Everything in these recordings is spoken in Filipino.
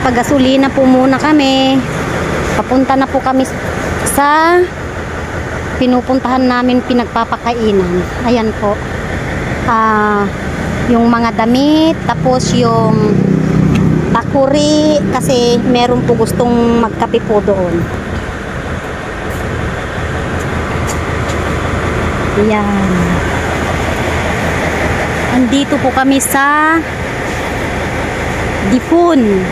Magpapagasolina po muna kami. Papunta na po kami sa pinupuntahan namin pinagpapakainan. Ayan po. Yung mga damit, tapos yung bakuri, kasi meron po gustong magkape po doon. Ayan. Andito po kami sa Dipon.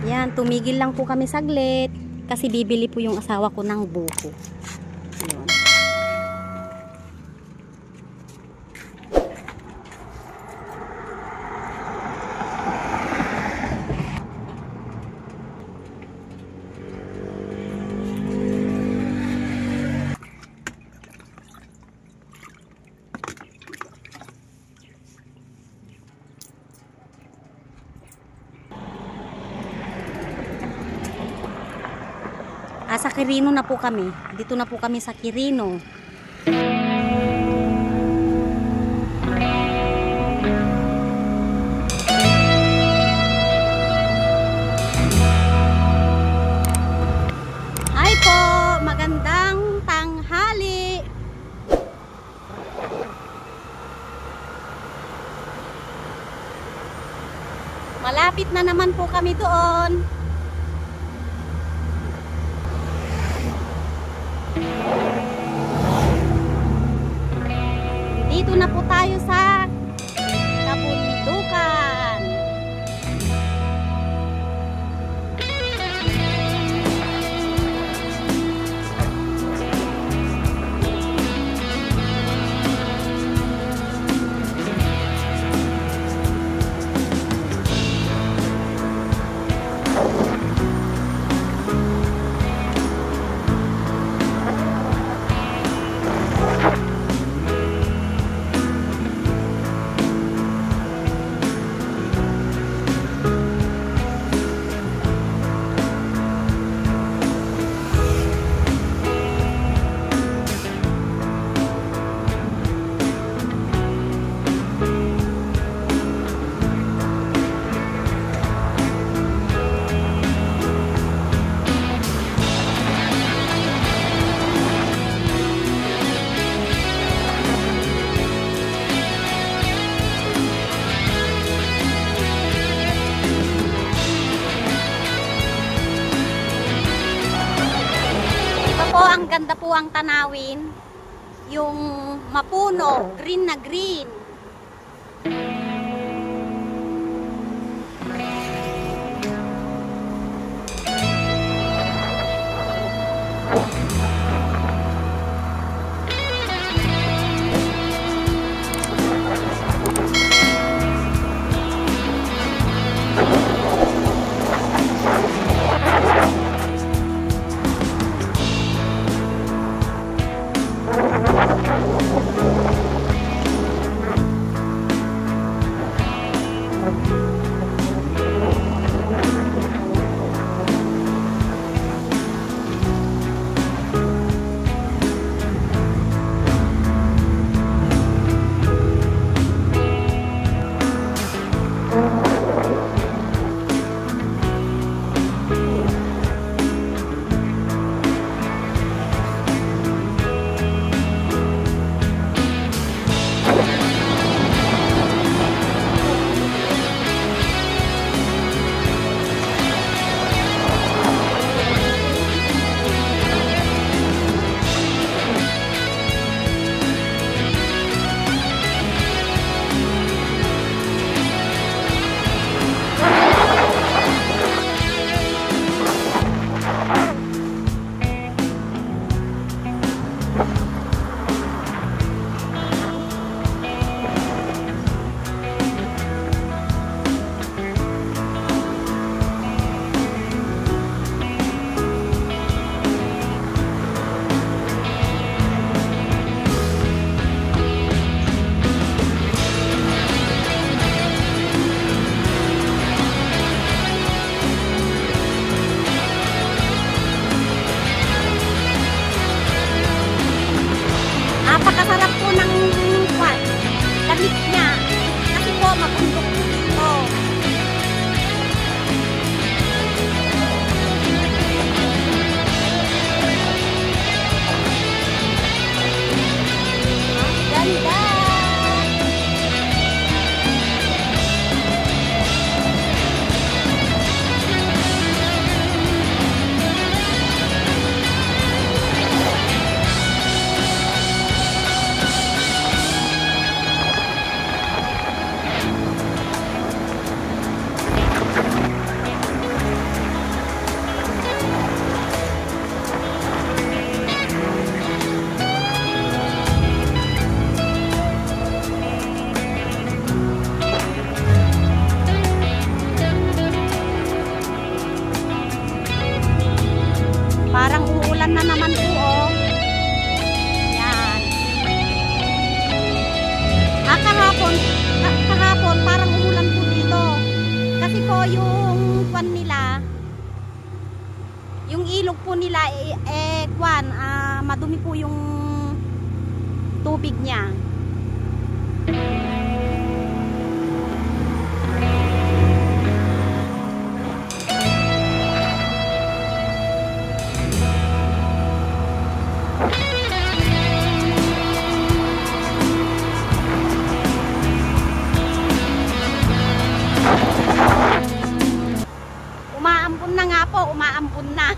Yan, tumigil lang po kami saglit kasi bibili po yung asawa ko ng buko. Ayun. Sa Quirino na po kami. Dito na po kami sa Quirino. Hi po! Magandang tanghali! Malapit na naman po kami doon. Dito na po tayo sa kabundukan. Ang ganda po ang tanawin, yung mapuno, green na green. yan, madumi po yung tubig niya. Umaambon na nga po, umaambon na.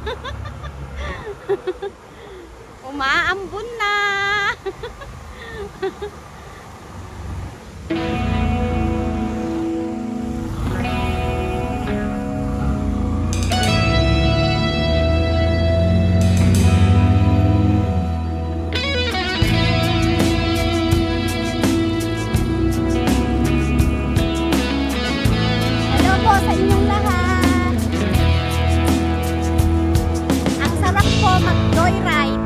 Umaambon na. Hello po sa inyong lahat. Ang sarap po mag-joyride.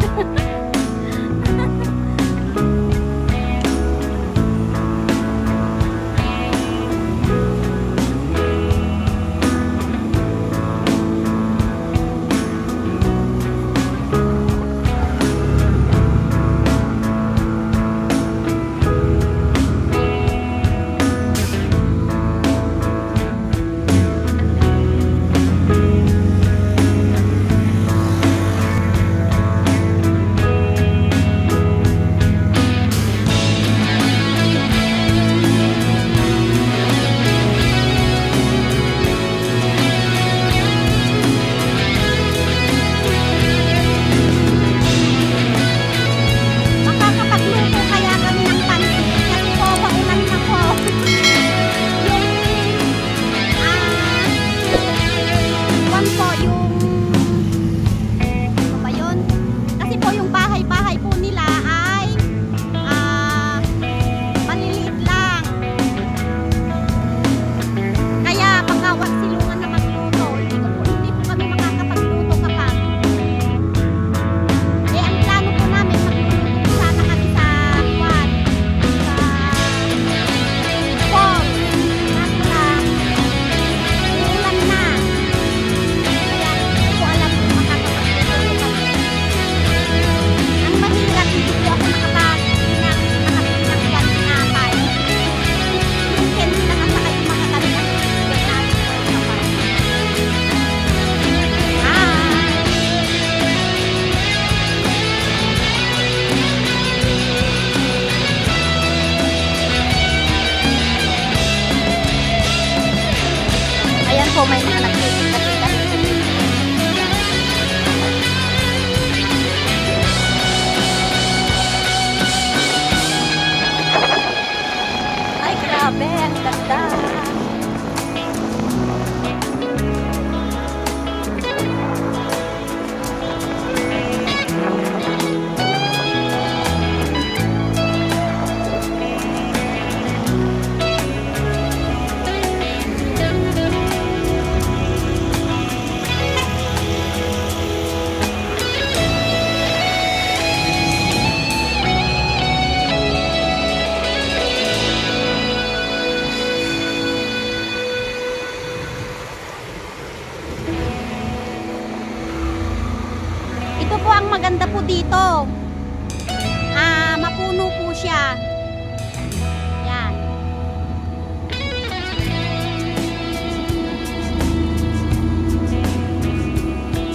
Makakapagluto kaya kami ng pansit kasi po maulan na po. One po yung ano ba yun? Kasi po yung bahay-bahay po nila ay maliliit lang. Kaya pagkawat silungan na magluto, hindi po kami makakapagluto kapag ang plano po namin magluluto sana kami sa kwan, sa pond. Kaso lang, uulan na. Kaya hindi ko alam kung makakapagluto kami. Ang mahirap, hindi po ako nakabili ng kwan tinapay. Yung candy lang at saka yung mga dami na pinagpipit namin po sa kwan. Ayan po, may mga nagtitinda-tinda. Ay, grabe, ang ganda. Ito po ang maganda po dito. Mapuno po siya. Yan.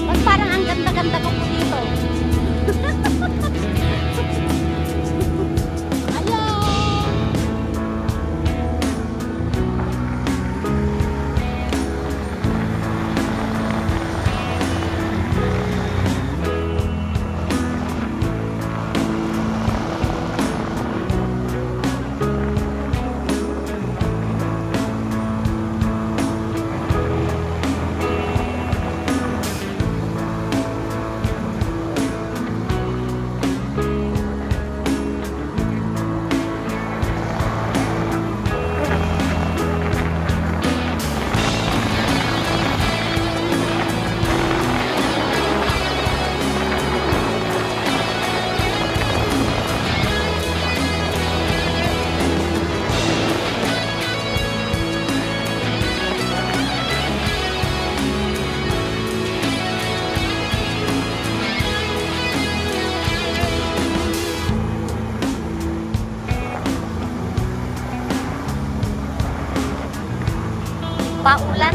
Mas parang ang ganda-ganda po po dito. Ayan.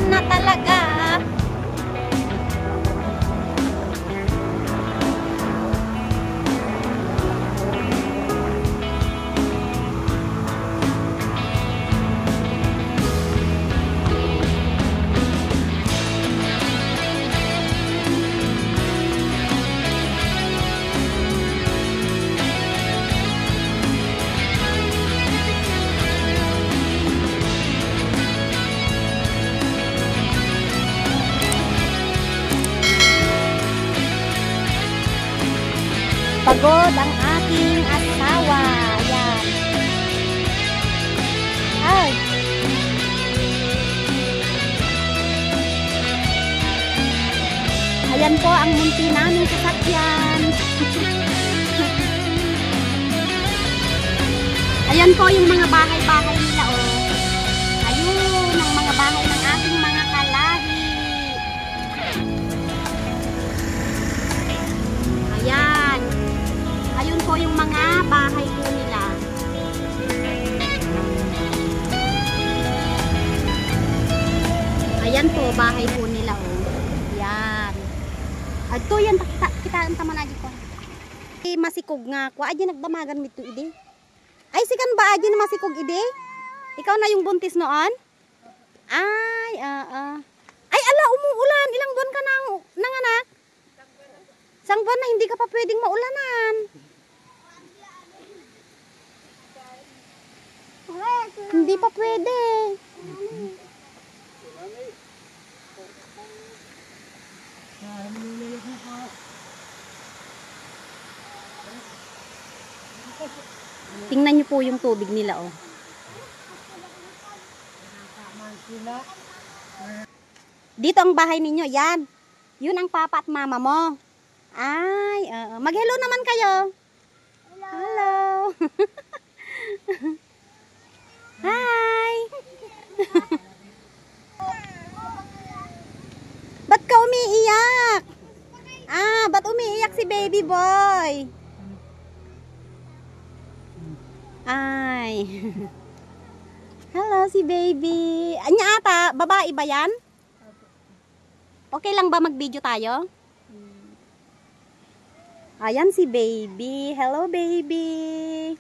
na talaga. Pagod ang aking asawa. Ayan. Ay. Ayan po ang munti naming sasakyan. Ayan po yung mga bahay-bahay nila, oh. Ayun, ang mga bahay ng ating mga kalahi. Ayan. Ayun po yung mga bahay po nila. Ayan po, bahay po nila, oh. Ayan. Ito yan, kita ang taman lagi ko. Masikog nga ko. Adyan nagdamagan mito, ide. Ay, sikan ba adyan na masikog, ide? Ikaw na yung buntis noon? Ay, Ay, ala, umuulan. Ilang buwan ka nang anak? Isang buwan na hindi ka pa pwedeng maulanan. Hindi pa pwede. Tingnan niyo po yung tubig nila, oh. Dito ang bahay ninyo, yan. Yun ang papa at mama mo. Ay, mag-hello naman kayo. Hello. Hi. Ba't ka umiiyak? Ba't umiiyak si baby boy? Ay. Hello si baby. Anya ata, babae ba yan? Okay lang ba mag-video tayo? Ayan si baby. Hello baby.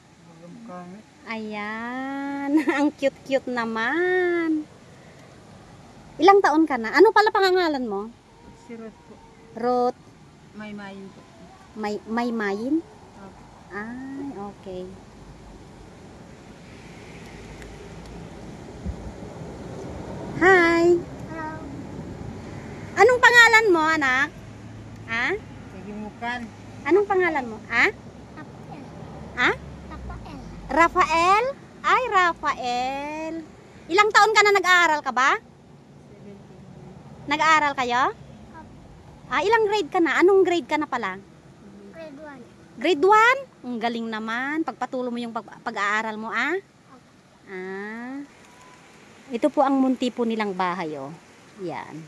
Ayan. Ang cute-cute naman. Ilang taon ka na? Ano pala pangangalan mo? Si Ruth po. Ruth. Maymayin po. Maymayin? Ay, okay. Hi. Hello. Anong pangalan mo, anak? Ha? Nagimukan. Anong pangalan mo? Ha? Rafael. Ha? Rafael. Rafael? Ay, Rafael. Ilang taon ka na nag-aaral ka ba? 17. Nag-aaral kayo? Ilang grade ka na? Anong grade ka na pala? Grade 1. Grade 1? Ang galing naman. Pagpatuloy mo yung pag-aaral mo, ah? Ito po ang munti po nilang bahay, oh. Yan.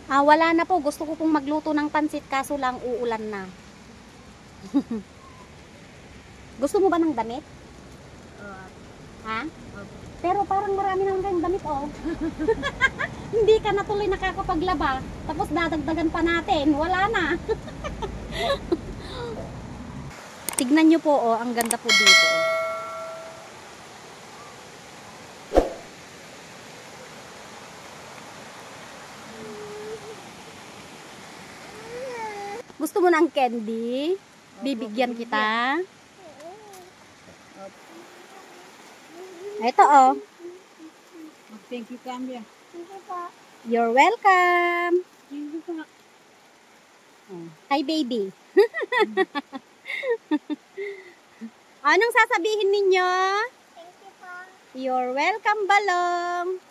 Wala na po. Gusto ko pong magluto ng pansit kaso lang uulan na. Gusto mo ba ng damit? Ha? Pero parang marami naman kayong damit, oh. Hindi ka na tuloy nakakapaglaba. Tapos dadagdagan pa natin. Wala na. Tignan nyo po, oh. Ang ganda po dito, oh. Gusto mo ng candy? Bibigyan kita. Ito, oh. Thank you, Cambia. Thank you po. You're welcome. Thank you po. Hi, baby. Anong sasabihin ninyo? Thank you po. You're welcome, Balong.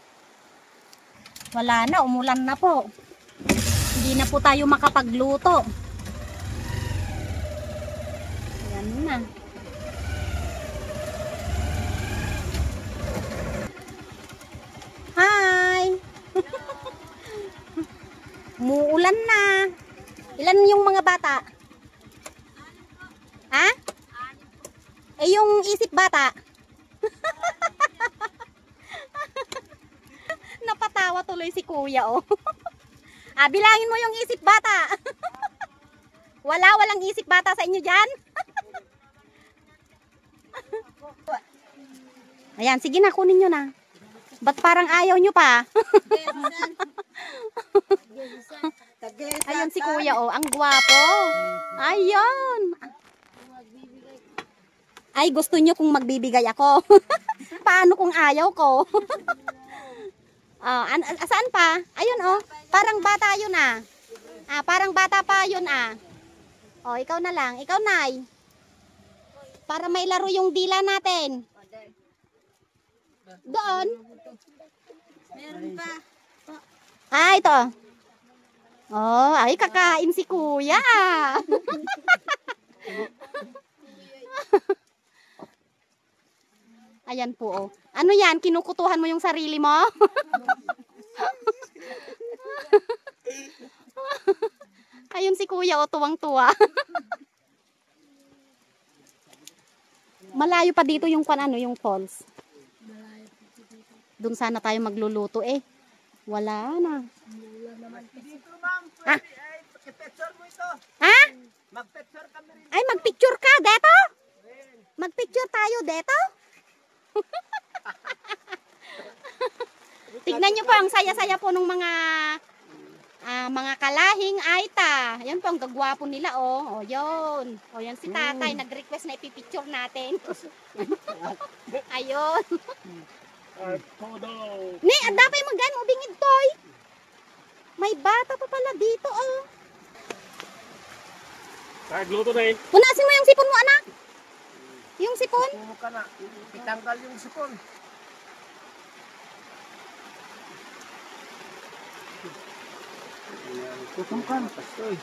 Wala na, umulan na po. Hindi na po tayo makapagluto. Yan na. Hi! Umuulan na. Ilan yung mga bata? Ha? Eh yung isip bata? Napatawa tuloy si kuya, oh. Bilangin mo yung isip bata. Walang isip bata sa inyo dyan. Ayan, sige na, kunin nyo na. Ba't parang ayaw nyo pa? Ayun si kuya, oh, ang gwapo. Ayun. Ay, gusto nyo kung magbibigay ako. Paano kung ayaw ko? Saan pa? Ayun, oh. Parang bata yun, ah. Parang bata pa yun, ah. Oh, ikaw na lang. Ikaw, Nay. Para may laro yung dila natin. Doon. Meron pa. Ito. Oh, ay kakain si kuya. Ayan po, oh. Ano yan? Kinukutuhan mo yung sarili mo? Ayun si kuya, oh, tuwang-tuwa. Malayo pa dito yung yung falls. Doon sana tayo magluluto, eh. Wala na. Picture mo ito. Ha? Mag-picture kami rin. Ay, magpicture ka, deto? Magpicture tayo, deto? Tignan nyo po, ang saya-saya po ng mga kalahing aita. Yan po, ang gagwapo nila, oh. O, yun. O, yan si tatay. Nag-request na ipipicture natin. Ayun. Ni, adapay magano bingid toy. May bata pa pala dito, oh. Nagluto na eh. Punasin mo yung sipon mo, anak. Yung sipon. Pumo ka na. Itanggal yung sipon. Tutong ka. Kastoy.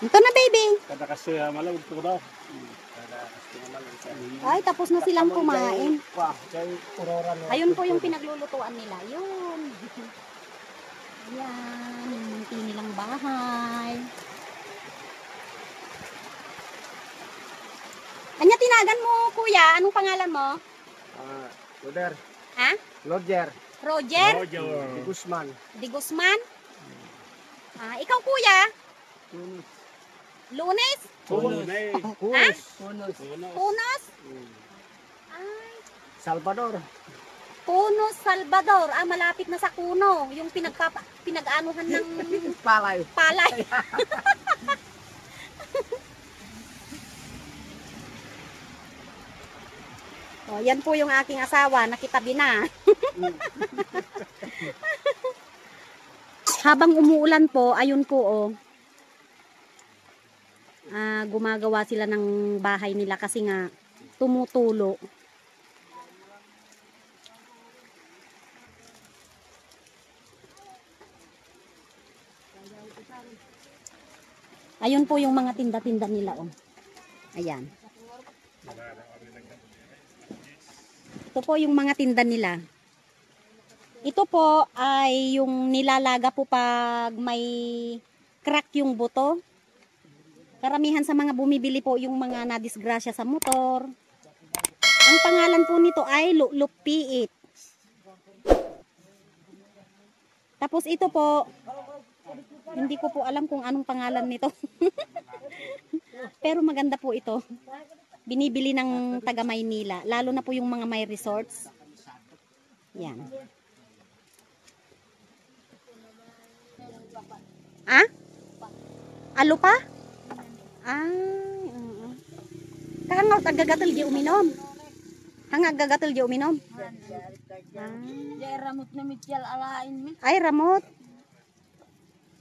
Ito na, baby. Kada kastoy malam ito daw. Kada kastoy malam. Ay, tapos na silang kumain. Ayun po yung pinag pinaglulutuan nila. Yun. Ayan. Yung nilang bahay. Anya, tinagan mo, kuya. Anong pangalan mo? Loder. Ha? Roger. Roger? Di Guzman. Di Guzman? Ikaw, kuya? Lunes? Kunos. Punos? Ay, Salvador. Punos, Salvador. Malapit na sa Kuno. Yung pinag-anuhan ng Palay. palay. Oh, yan po yung aking asawa. Nakitabi na. Habang umuulan po, ayun po, oh. Gumagawa sila ng bahay nila kasi nga tumutulo. Ayun po yung mga tinda-tinda nila, oh. Ayan. Ito po yung mga tinda nila. Ito po ay yung nilalaga po pag may crack yung buto. Karamihan sa mga bumibili po yung mga nadisgrasya sa motor. Ang pangalan po nito ay Luppiit. Tapos ito po, hindi ko po alam kung anong pangalan nito. Pero maganda po ito. Binibili ng taga Maynila. Lalo na po yung mga may resorts. Yan. Alo pa? Kahangag agagatal di uminom. Hangag agagatal di uminom. Jay ramot na mityal alain mi. Ay, ramot.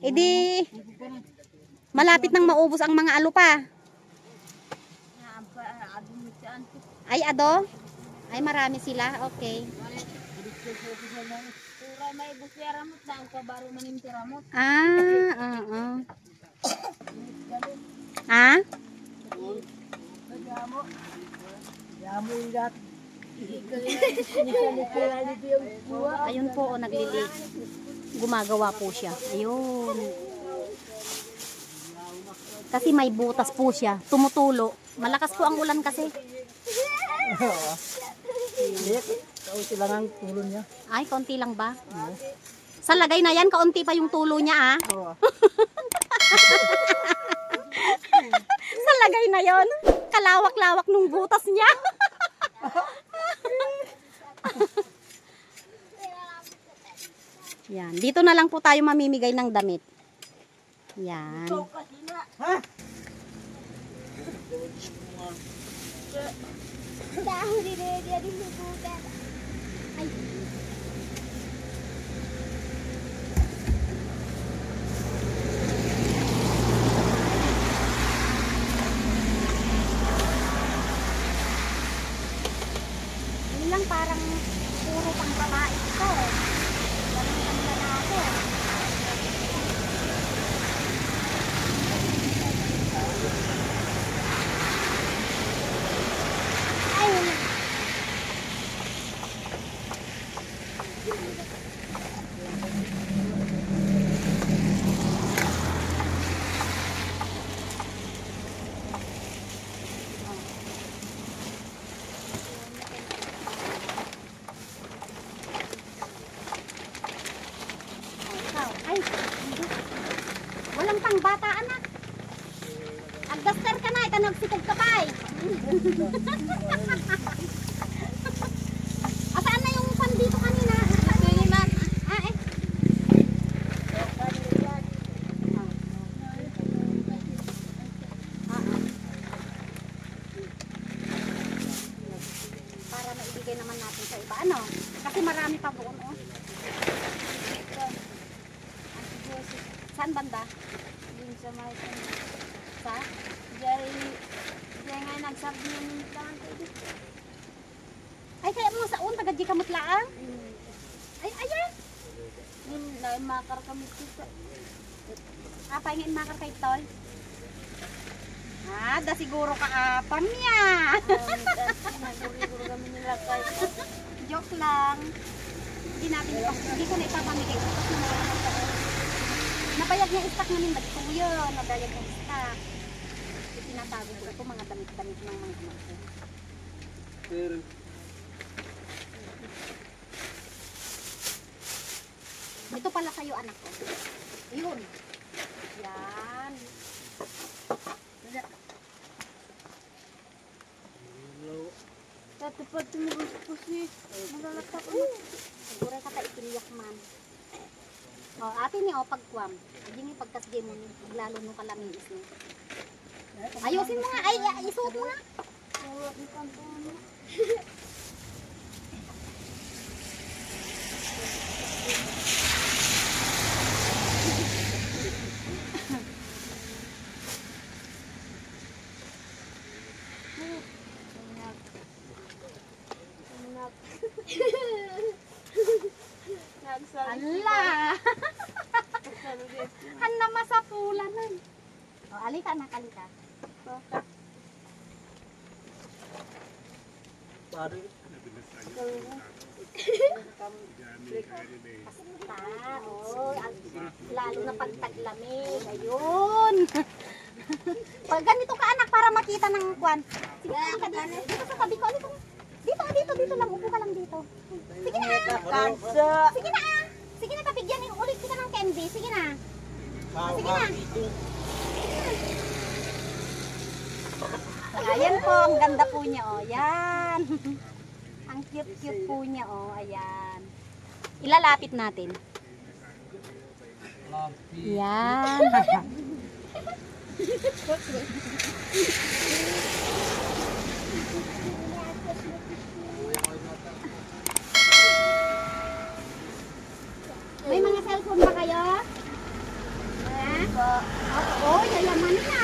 Edi, malapit nang maubos ang mga alo pa. Ay, ado? Ay, marami sila. Okay. Turay may busya ramot na ang kabaro manim ti ramot. Ayun po, naglili. Gumagawa po siya. Ayun. Kasi may butas po siya. Tumutulo. Malakas po ang ulan kasi. Kaunti lang ang tulo niya. Ay, kaunti lang ba? Sa lagay na yan, kaunti pa yung tulo niya, ah. Oo. Sa lagay na yon, kalawak-lawak nung butas niya. Yan, dito na lang po tayo mamimigay ng damit. Yan. Dahil dia dilubugan. Ay. Yun lang, parang puro pang babae ito. Ganun ang lalaki. Ay, ay, walang pang bata, anak. Agdaster ka na, ito nagsikog ka pa eh. Asaan na yung pan dito kanina? Sige, ma'am. Ah, eh. Para maibigay naman natin sa iba, ano? Kasi marami pa doon, oh. Saan banda? Din sa may Sa? Diyan nga nagsabi niya ng tangan ko dito. Ay, kaya mo sa un, taga-di kamutlaan? Ay, ayan! Nin na makar kami dito. Ah, pahingin makar kay Tol. Ah, da siguro ka apam niya. Naguro kami nila kay. Joke lang. Hindi ko na ipapamigay. Tapos na napayag niya istak namin nagtuyo. Napayag niya istak. Tinatago ko ito mga damit-damit ng mga anak ko. Dito pala sa'yo anak ko. Yun. Yan. Dati pa tumugos ko si malalata ko. Siguro ka ta itiniyak man. O, ate ni o pagkwam. Hindi ni pagkasgay mo ni. Lalo nung kalamiis ni. Ayusin mo nga. Ay, isuot mo nga. Wala ni kanto na. Ala! Hanna masapulanan. O, alika na, alika. Pare. Lalo na pagtaglamig. Ayun. Pag ganito ka anak para makita ng kwan. Sige, alika dito. Dito sa tabi ko. Alika. Dito lang. Upo ka lang dito. Sige na. Sige na. Sige na, kapigyan ulit kita ng candy. Sige na. Sige na. Ayan po, ang ganda po niya, oh. Yan. Ang cute-cute po niya, oh. Ayan. Ilalapit natin. Yan. May mga cellphone ba kayo? Oo, yayaman na.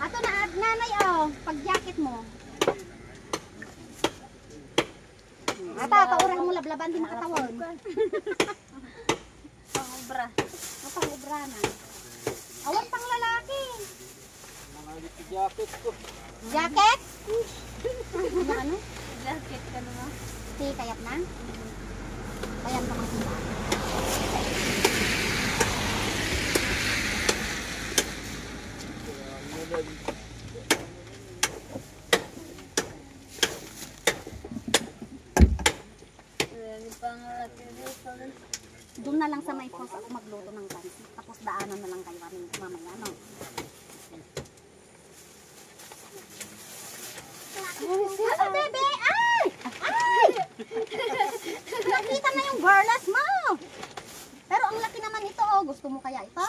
Ato na, nanay, oh. Pag-jacket mo. Ata, pauran mo lablaban, di makatawan. Pangubra. Pang-ubra na. Awan pang lalaki. Jacket ko. Jacket? Ano? Jacket ka naman. Sige, kayap na. Kayap naman sila. Doon na lang sa may post ako magluto ng pansit. Tapos daanan na lang kayo kami mamaya, no? Ano, bebe? Ay! Ay! Nakita na yung burlas mo! Pero ang laki naman ito, oh. Gusto mo kaya ito?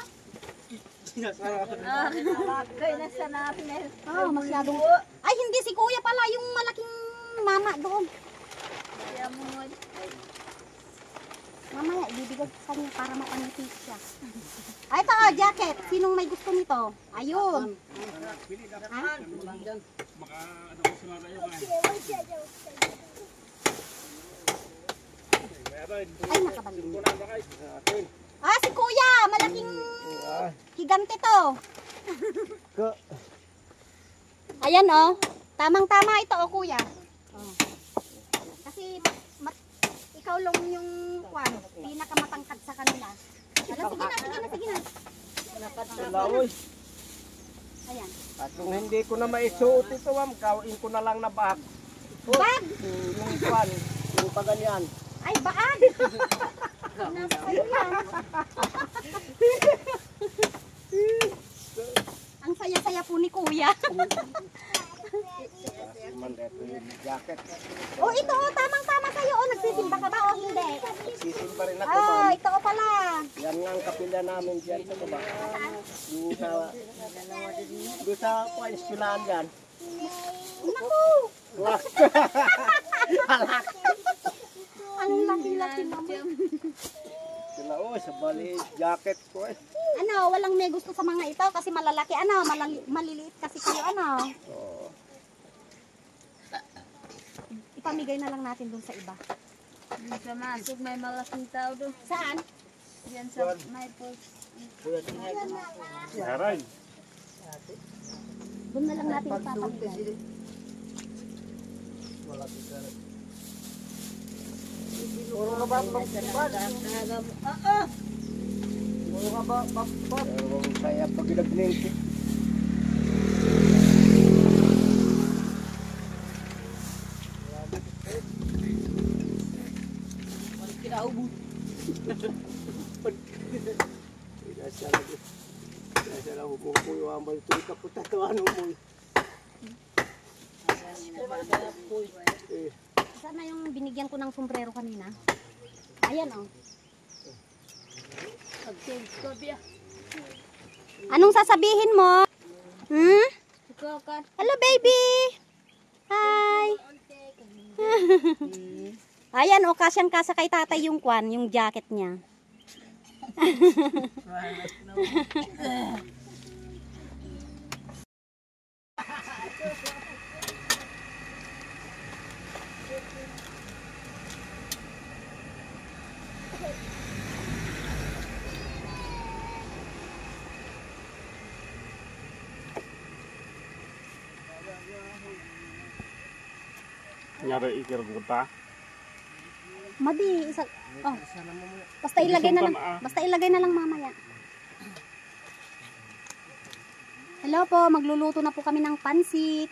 Kaya nasa natin. Oh, masyadong... Ay, hindi si kuya pala. Yung malaking mama doon. Kaya mo Mamaya, ibibigay ko sa kanya para mapanipis siya. Ay, ito, oh, jacket. Sinong may gusto nito? Ayun. Ha? Ay, nakabalik. Ah, si kuya. Malaking higante to. Ayan, oh. Tamang-tama ito, oh, kuya. Oh. Kasi, ikaw lang yung kwan, pinakamatangkad sa kanila. Sige na. Laoy. Ayan. At kung hindi ko na maisuot ito, ma'am, kawin ko na lang na bag. Bag! Yung kwan, yung paganyan. Ay, baag! Nasa kayo yan. Ang saya-saya po ni kuya. Jacket. Oh, ito, oh, tamang-tama sa'yo. Oh, nagsisimba ka ba o hindi? Sisimba rin ako, Ah, ma'am. ito oh, pala. Yan nga ang kapilya namin dyan sa baba. Doon sa eskwelahan dyan. Naku! Ang laki-laki naman. Sila, oh, sa bali, jacket ko eh. Ano, walang may gusto sa mga ito kasi malalaki. Ano, maliliit kasi kayo. Ano? Oo. Ipamigay na lang natin dun sa iba. Sa masok may malaking tao doon. Saan? Yan sa may post. Yaran. Doon na lang natin ipapamigay. Puro ka ba, Puro ka ba, Pero kaya pag nag-link. Nasa lang humupuyo ang balik tuloy ka puta to ano mo. Saan na yung binigyan ko ng sombrero kanina? Ayan oh. Anong sasabihin mo? Hmm? Hello baby! Hi! Ayan oh, kasyang-kasa kay tatay yung kwan, yung jacket niya. Nyari ikir buta. Madi, isa, oh. Basta ilagay na lang mamaya. Hello po, magluluto na po kami ng pansit.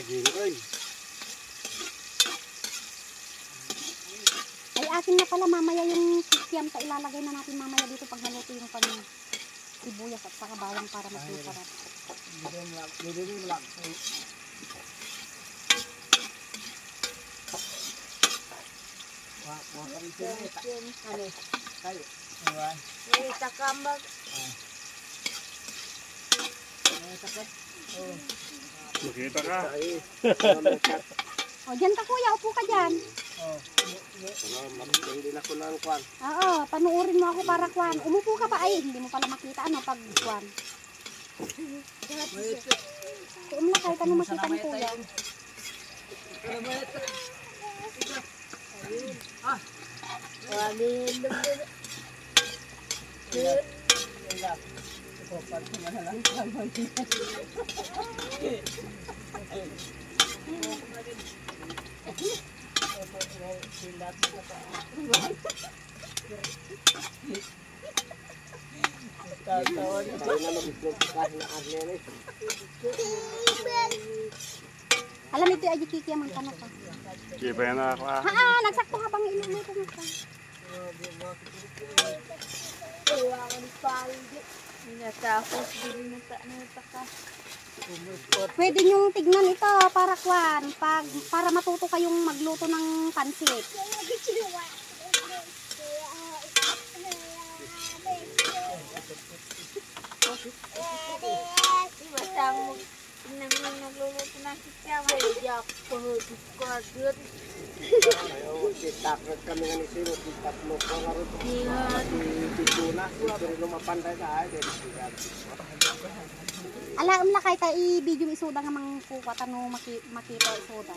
Ay, akin na pala mamaya yung kikiam ta ilalagay na natin mamaya dito pag naluto yung sibuyas at saka bawang para mas masarap. Makita ka. O, dyan ka kuya, upo ka dyan. Hindi na ko lang kwan. Oo, panuorin mo ako para kwan. Umupo ka pa, ay, hindi mo pala makita ano pag kwan. Umla kahit ano makita ni kuya. Alam ito ay kiki man kana pa. Kaya na ako ah. Nagsakto habang iluluto mo ka. Tapos din na ka. Pwede nyo tignan ito para kwan, para matuto kayong magluto ng pansit. Basta mo tingnan mo nagluluto ng kitya. Kaya pahudit ko agad. Ayaw, tapos kami nga ni Sino, tatlo ko nga rin. Tituna, pero lumapanday ka ay. Alam la kay ta i-video isuda nga mang kukwat ano makita isuda.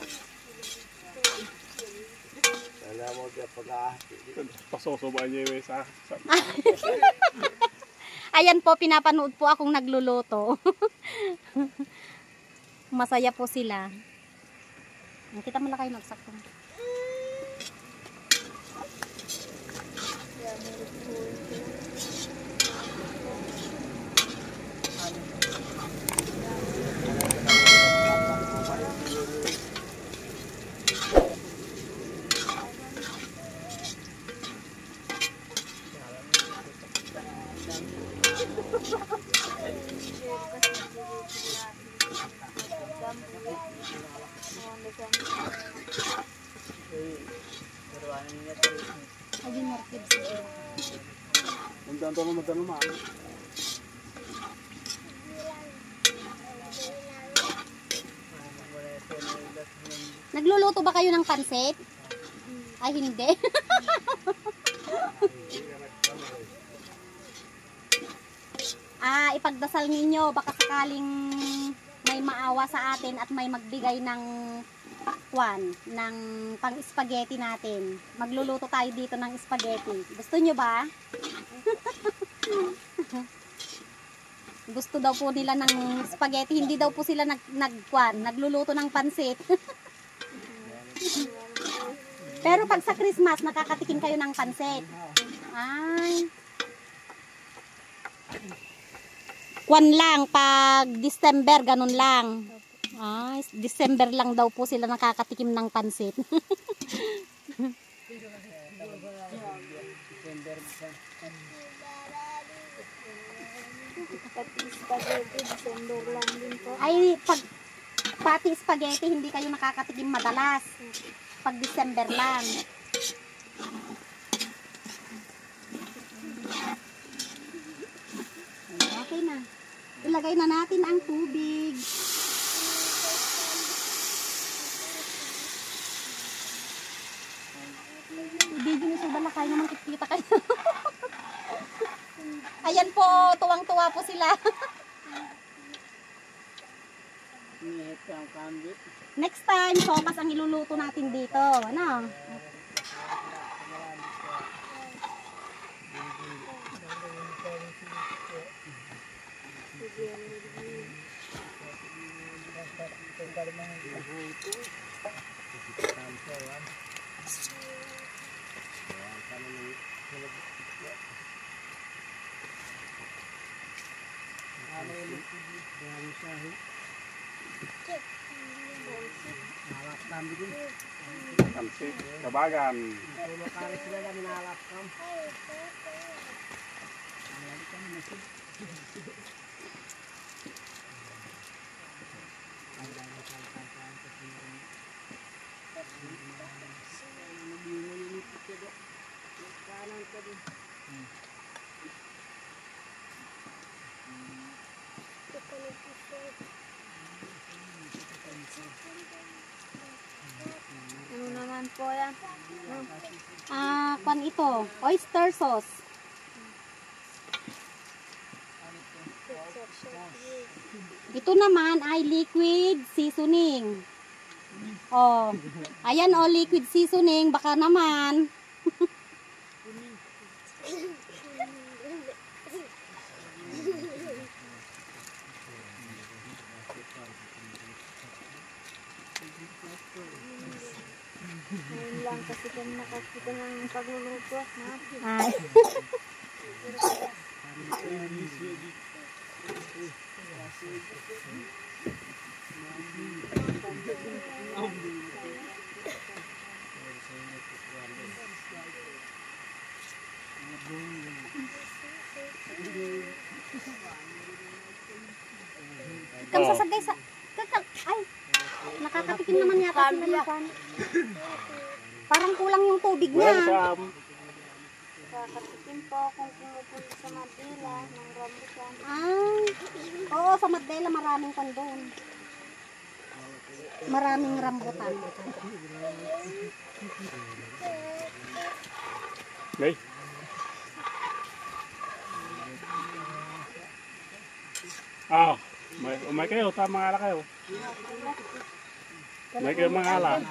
Alam mo, kaya pag-ahati. Pasosoba niya yung sa... Ayan po, pinapanood po akong nagluluto. Masaya po sila. Kita mo lang kayo nagsakto. Ayun, markib sila. Undan to naman tanong maan. Nagluluto ba kayo ng pansit? Ay, hindi. Ipagdasal ninyo, baka sakaling may maawa sa atin at may magbigay ng ng pang-spaghetti natin. Magluluto tayo dito ng spaghetti. Gusto nyo ba? Gusto daw po nila ng spaghetti. Hindi daw po sila nagluluto ng pansit. Pero pag sa Christmas, nakakatikim kayo ng pansit. Ay. Kwan lang, pag December, ganun lang. Ay, December lang daw po sila nakakatikim ng pansit. Pati spaghetti, December lang din po. Ay, pati spaghetti, hindi kayo nakakatikim madalas. Pag December lang. Okay na. Ilagay na natin ang tubig. I-video nyo sa balakay naman kikita kayo. Ayan po, tuwang-tuwa po sila. Next time, sopas ang iluluto natin dito. Ano? Kamsik, kabagan. Ano naman po yan? Kwan ito, oyster sauce. Ito naman ay liquid seasoning. Oh, ayan oh, liquid seasoning, baka naman. kasi kami nakakita ng pagluluto. Ay. Ikam sasagay sa... Ay! Nakakatikim naman yata sila ng pan. Parang kulang yung tubig niya. Welcome. Nakakatikim po akong pumupunta sa Manila ng rambutan. Ah, oo, sa Mandela maraming pan doon. Maraming rambutan. May. Ah, may kayo, tama nga kayo. May kayo mga ala.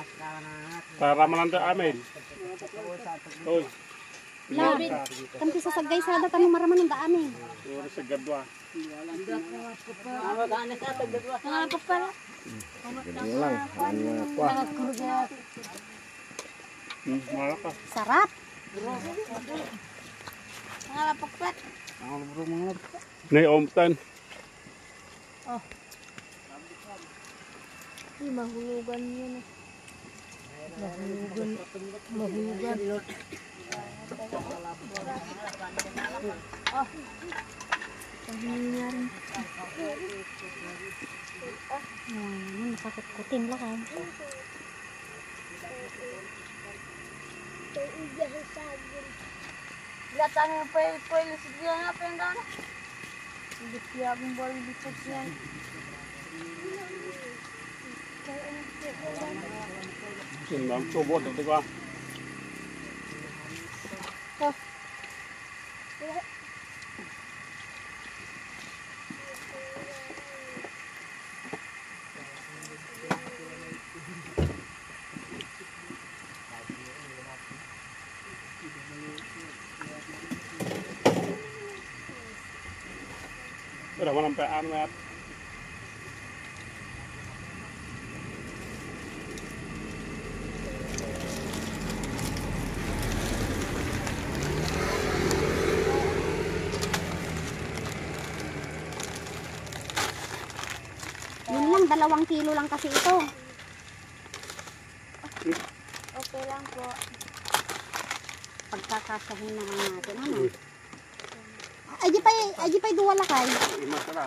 Para malanda amin. Uy. Labi, kanti sasagay sa datan ng maraman ng daan eh. Siguro sa gadwa. Nangalapag pala. Malaka. Sarap. Nangalapag pala. Nay omtan. Ay, mahulugan yun. Mahulugan. Pahingan. Nakakutkutin lang ha. Gatang yung pwede sigla nga pa yung gana. Hindi siya akong balik dito siya. Ang subot ito ka. Udah mau sampai Anwar. Yun lang, 2 kilo lang kasi ito. Okay lang po. Pagkakasahin na lang natin. Ano? Aji pa'y duwala kay. Imas ka na.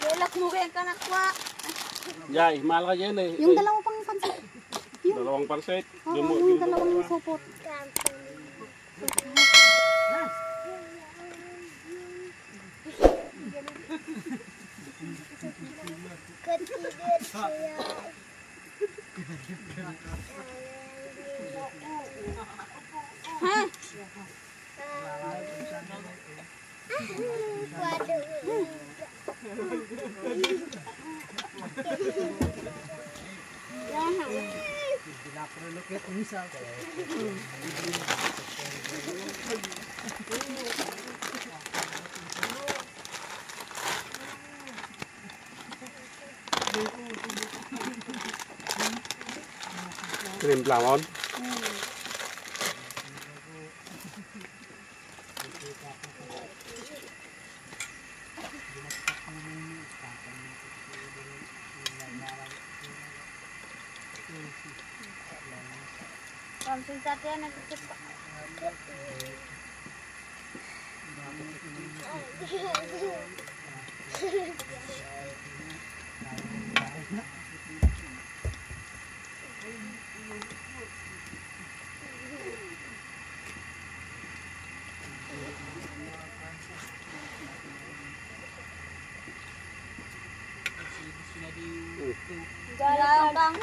Kailak mo kayang kanakwa. Yay, mahal ka dyan eh. Yung 2 pang pansit. Yung, 2 pansit. oo, yung 2 supot. Ha? Krim lamon. Kamsin sa atin, nagkikip. Galang kang.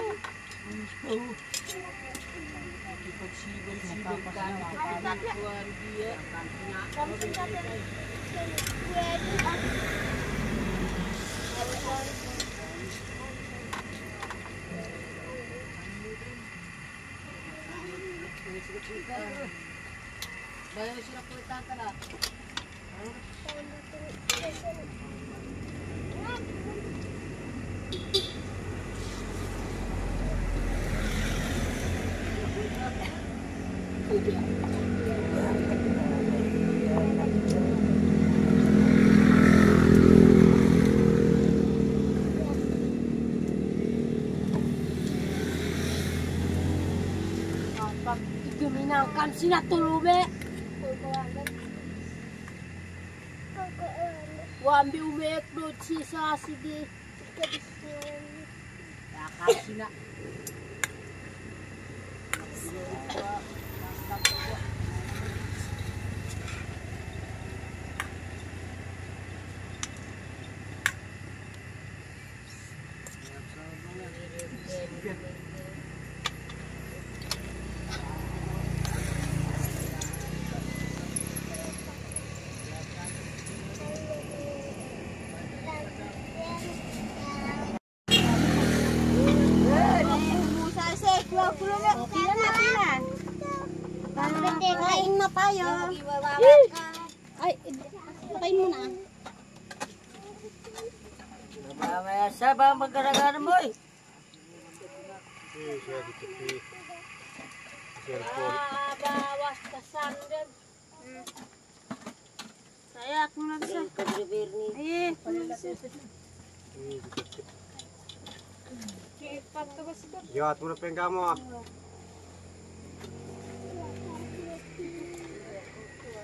sinatulume. Wambi umek do sisa sidi. Kasi na. Kain na tayo. Ay, patay muna. Mamaya sa ba magkaragaran mo eh. Bawas ka sandal. Saya aku na bisa. Ay, Jawat mo na pengga mo.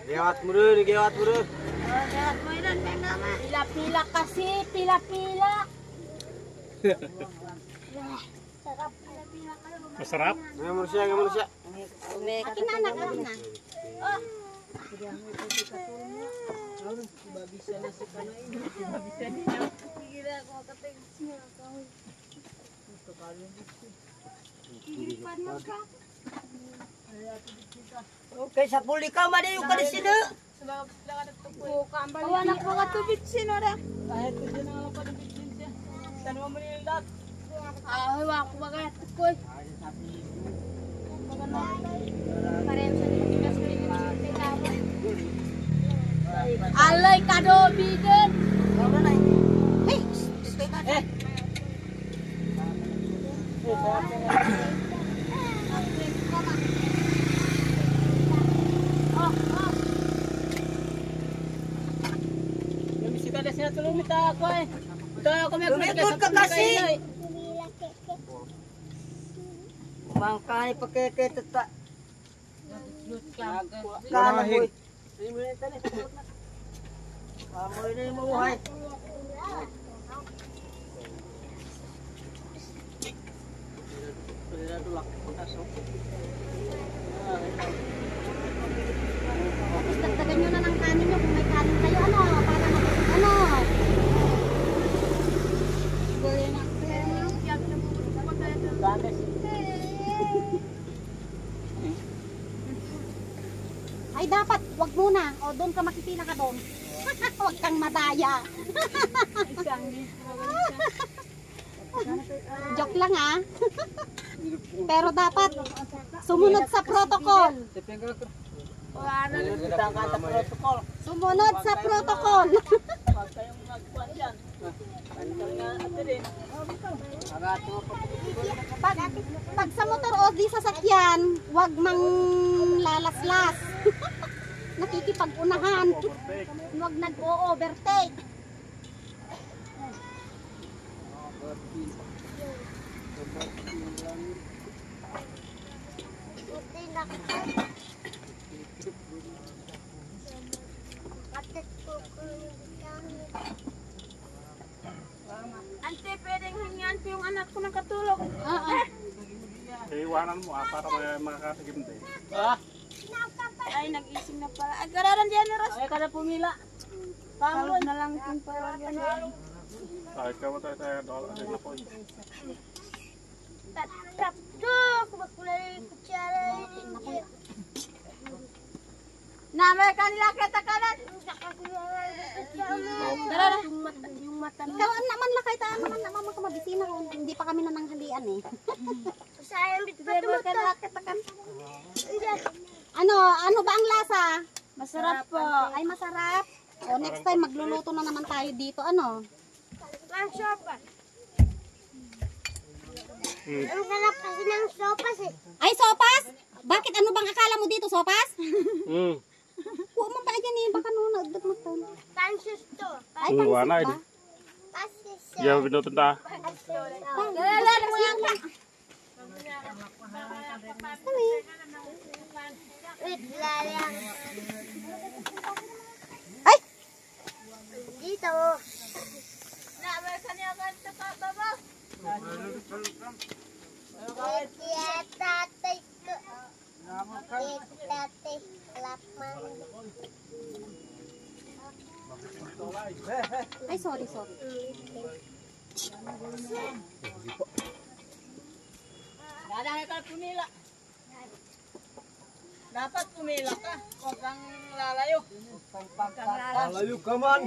Gewat mo rin, gewat mo rin. pila-pila kasi, pila-pila. Masarap. Ngayon mo siya, ngayon mo siya. Akin na anak, akin na. Okay, sa puli ka, madayo ka di sino. Awanak mo ka tubig sino ra. Kahit ko dyan ang ako tubig siya. Tanong mo nila. Ay, wako bagat ko. Alay kado bigen. Tumikot ka kasi. Mangkay pakeke tata. Kalaboy. Kamoy na mo hay. Dagdagan nyo na ng kanin nyo kung may kanin kayo. Ano? Para ano? Ay dapat, wag muna. O doon ka makipila ka doon. Wag kang madaya. Joke lang ha. Pero dapat sumunod sa protocol. Sumunod sa protocol. Pag sa motor o di sasakyan, wag mang lalaslas. Nakikipag-unahan. Wag nag-o-overtake. Ante, pwedeng hingyan ko yung anak ko ng katulog. Iwanan mo para may makakasigim din. Ay, nag-ising na pala. Ay, kararan diyan, Ros. Ay, kada pumila. Pangulon na lang yung pala. Ay, ikaw tayo doon. Ay, napo. Tap to, kumakulay kutsara. Namay kanila kita kanan. Tara. Yung mata. Ikaw naman lakay tayo naman naman ka mabisina kung hindi pa kami nananghalian eh. Sayang bit pa kanila kita kan. Ano ba ang lasa? Masarap po. Ay masarap. O next time magluluto na naman tayo dito ano. Ang sopas. Ang sarap kasi ng sopas eh. Ay sopas? Bakit ano bang akala mo dito sopas? Huwag mo ba dyan eh, baka nung nagdag mo to. Pansus to. Ay, pansit Wala ba? ini. Pansus. Ya, binutun ta. Dala mo yan ka. Wait, lalang. Ay! Dito. Nabasan niya ka sa baba. Iya, tatay ko. Tatay, lapman. Ay, sorry. Dadaan ka pumila. Dapat pumila ka. Huwag kang lalayo. Lalayo ka man.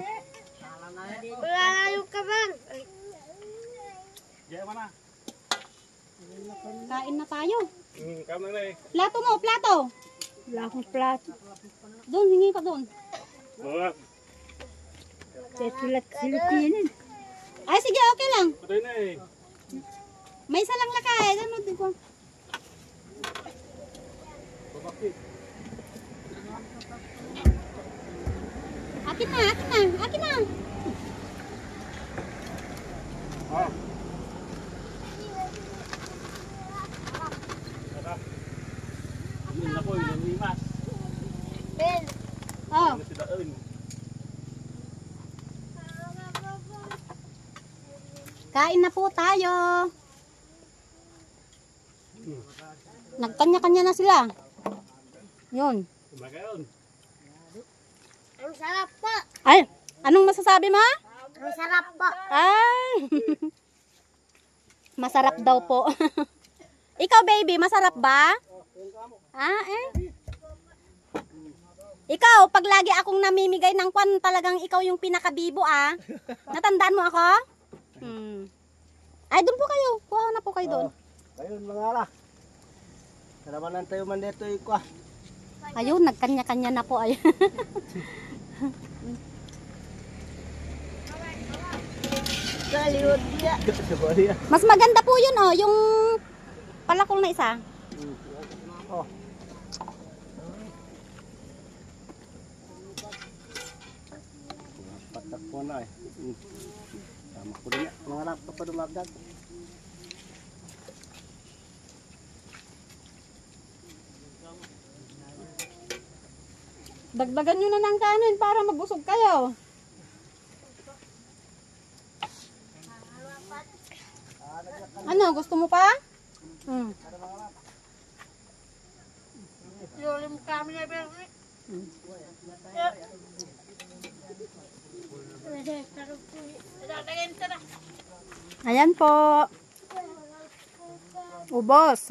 Lalayo ka bang? Diyan mana? Kain na tayo. Kamu na eh. Plato mo, plato. Wala akong plato. Doon, hingi ka doon. Wala. Silukinin. Ay, sige, okay lang. Patay na eh. May isa lang lakay. Ano, di ko. Babakit. Akin na. Ah. Tara. Yun ako, yun ang limas. Ben. Oh. Ano si Daon? Kain na po tayo. Nagkanya-kanya na sila. Yun. Kumakaon. Ang sarap po. Ay, anong masasabi mo? Ang sarap po. Ay. Masarap daw po. Ikaw baby, masarap ba? Ikaw, pag lagi akong namimigay ng kwan, talagang ikaw yung pinakabibo Natandaan mo ako? Ay, doon po kayo. Kuha na po kayo doon. Ayun mga ala. Karamanan tayo man dito iko. Ayun, nagkanya-kanya na po. Ayun. Mas maganda po yun yung palakol na isa. Oh. Patak po na eh. Tama ko din mga anak pa dumagdag. Dagdagan nyo na ng kanin para mabusog kayo. Ano, gusto mo pa? Yulim kami na berri. Ayan po. Ubos.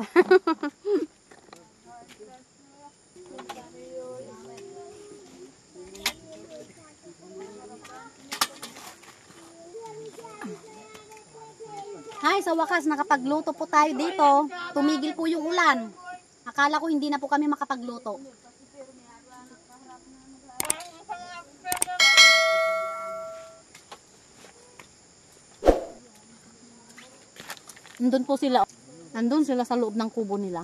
Hi, sa wakas nakapagluto po tayo dito. Tumigil po yung ulan. Akala ko hindi na po kami makapagluto. Nandun po sila. Nandun sila sa loob ng kubo nila.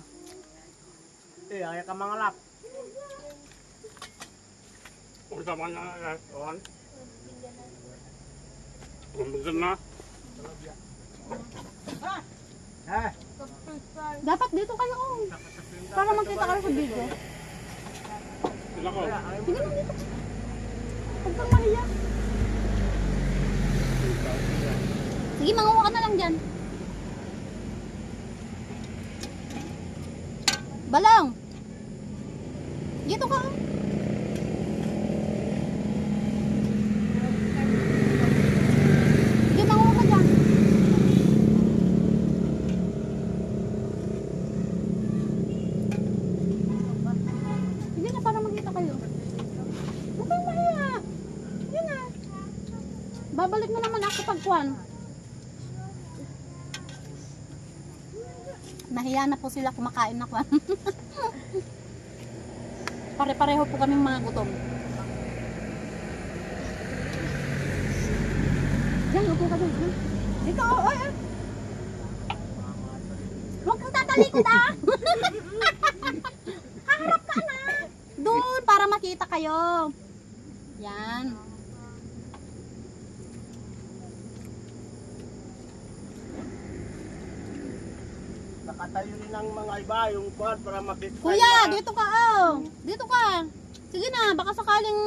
Ay ka mga lap. Usapan niya kawan. Magandang na. Dapat dito kayo para makita kayo sa video. Sila ko. Sige mo dito. Huwag kang mahiya. Sige, manguha ka na lang dyan. Balang! Dito ka. Sige, manguha ka dyan. Sige na, para makita kayo. Huwag kang mahiya. Sige na. Babalik na naman ako pagkuhan. Nahiya na po sila kumakain na kwan. Pare-pareho po kaming mga gutom. Diyan, upo ka doon. Dito, oy. Huwag kang tatalikod Haharap ka na. Doon, para makita kayo. Yan. nakatayo rin ng mga iba yung kuwan para makita. Kuya, dito ka oh. Dito ka. Sige na, baka sakaling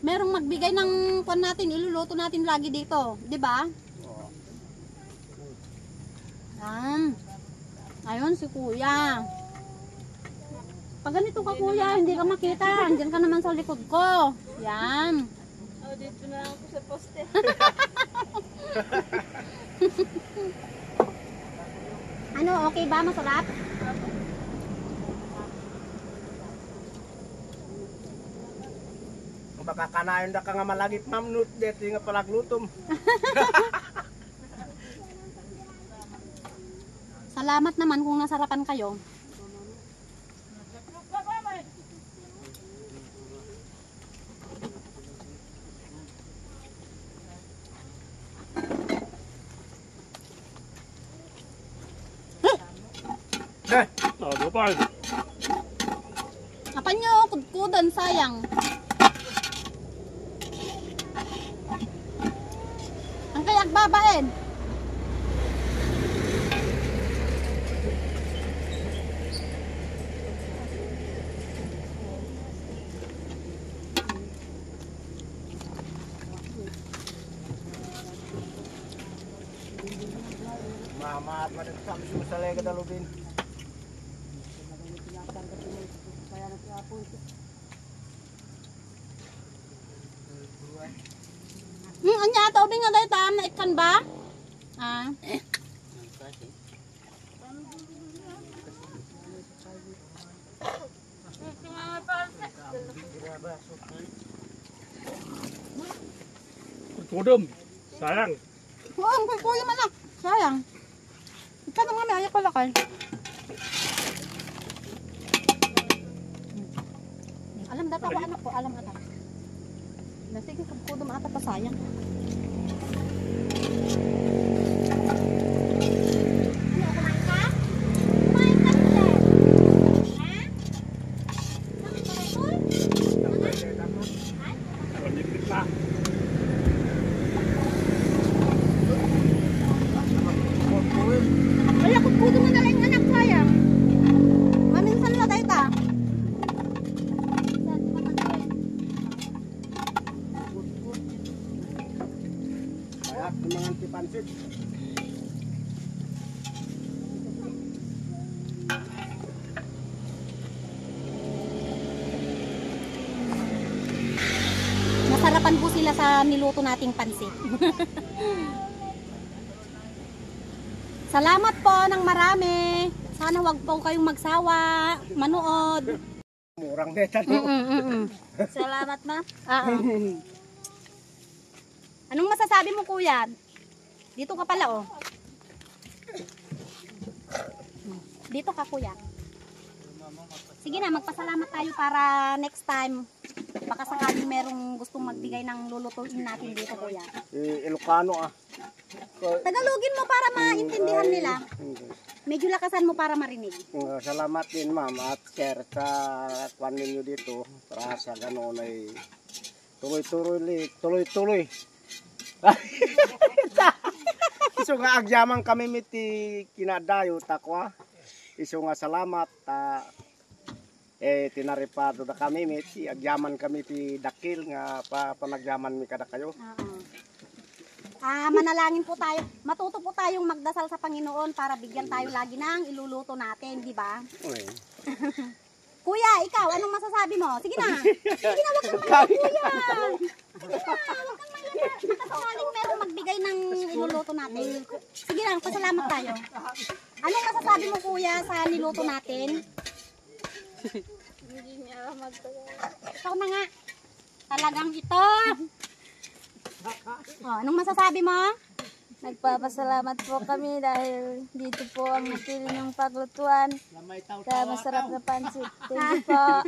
merong magbigay ng kwan natin, iluluto natin lagi dito, 'di ba? Oo. Ayun si Kuya. Pag ganito ka Kuya, hindi ka makita. Andiyan ka naman sa likod ko. Yan. Oh, dito na lang ako sa poste. Ano, okay ba? Masarap? Baka kanayon na ka nga malagip ma'am nut dito nga palaglutom. Salamat naman kung nasarapan kayo. Oh, doon. Apan nyo, kudkudan, sayang. Ang kayak babain. Mama at madag sa lega dalubin. Anya, taubing nga dahil taam na ikan ba? Ah. Kudum. Sayang. Oo, ang kuya man lang. Sayang. Ika na nga may ayak pala kayo. Alam data ko anak ko, alam anak. Sige, kudum ata pa sayang. Malipit na. Wala ko puto mo na lang yung anak sayang. Maminsan na tayo ta. Kaya mga antipansit. Nasarapan po sila sa niluto nating pansit. Salamat po ng marami. Sana wag po kayong magsawa, manood. Murang beta no. Salamat, ma. Anong masasabi mo kuya? Dito ka pala oh. Dito ka kuya. Sige na, magpasalamat tayo para next time. Baka sakaling merong gustong magbigay ng lulutuin natin dito kuya. Ilocano ah. Tagalogin mo para maintindihan nila. Medyo lakasan mo para marinig. Salamat din ma'am at sir sa kwan ninyo dito para sa ganoon ay tuloy-tuloy. Iso nga agyaman kami miti kinadayo takwa. Iso nga salamat tinaripado na kami miti agyaman kami ti dakil nga panagyaman mi kada kayo. Manalangin po tayo. Matuto po tayong magdasal sa Panginoon para bigyan tayo lagi ng iluluto natin, di ba? Kuya, ikaw, anong masasabi mo? Sige na. Sige na, wag kang maiyak, kuya. Sige na, wag kang maiyak. Sakaling merong magbigay ng iluluto natin. Sige na, pasalamat tayo. Anong masasabi mo, kuya, sa niluto natin? Hindi niya alam magtagal. Ikaw na nga. Talagang ito. Anong masasabi mo? Nagpapasalamat po kami dahil dito po ang napili ng paglutuan sa masarap na pansit. Thank you po.